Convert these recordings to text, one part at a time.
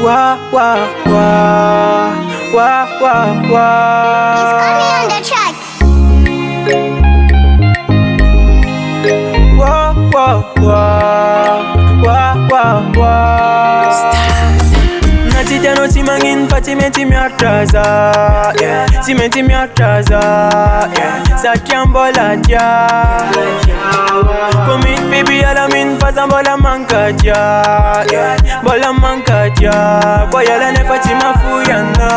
Wah, wah, wah, wah, wah, wah. It's coming on the track. Wah, wah, wah, wah, wah, wah. Natija no simangin pati menti miartaza, yeah. Simenti miartaza, yeah. Satyambola dia. Commit baby alamin pasa bola mankaja, yeah. Bola mankaja, boy ala ne pati mafuyana.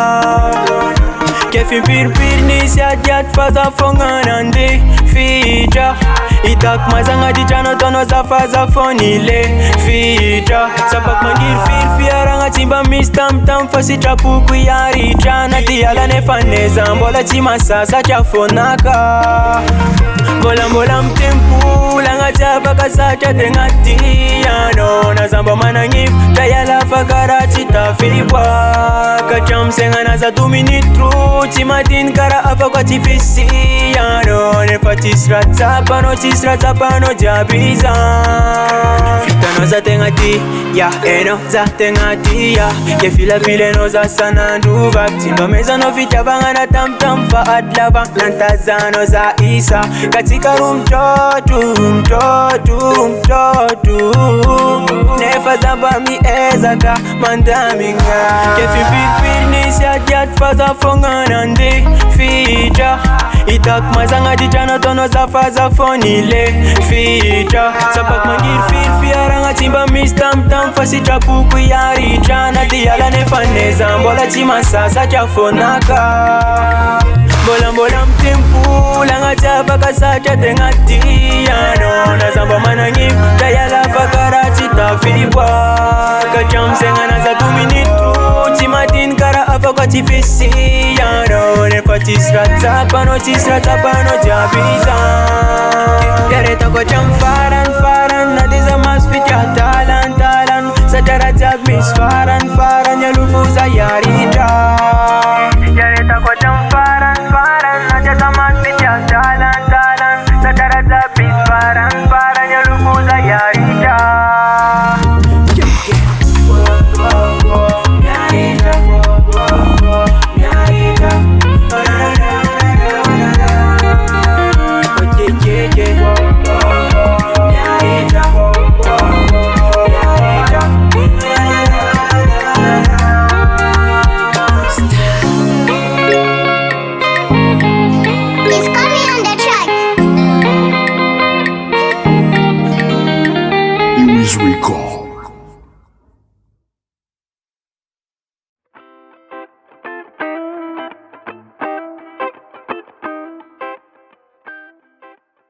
Kefi pir ni siadyat faza fonganande fija. Itak mazanga di jano tono za faza fonile fija. Sapak mangir fiaranga timba mistam tam fasi chapu kuyari jana diala ne faneza mbola chima sasa chafonaka. Bola mtempu langa chapa kasacha tengati yano na zamba manangif tayala fakara chitafibwa kacham senga na za 2 minitru chimatin kara apa kwa chifisi yano ne patisrata pano jabiza fitano za tengati ya eno za tengati ya ke file no za sananduva timba meza no fita bangana tam fa adlava nantazano za isa katika room mtotu nefa zamba mi ezaka mandaminga kefi pir ni siadyat faza fonganande fija. Itak mazanga di jana tono za faza fonile fija. Sapak mangir fiaranga timba mistam tam fasi chapu kuyari jana diala ne faneza mbola chima sasa chafonaka. Bola mtempu langa chapa kasacha tengati yano na zamba manangif tayala fakara chitafibwa kacham senga na za 2 minitru chimatin kara apa kwa chifisi yano ne patisrata pano jabiza. Yare toko cham faran na diza mas fitya talan satara jab mis faran yalufu za yarita.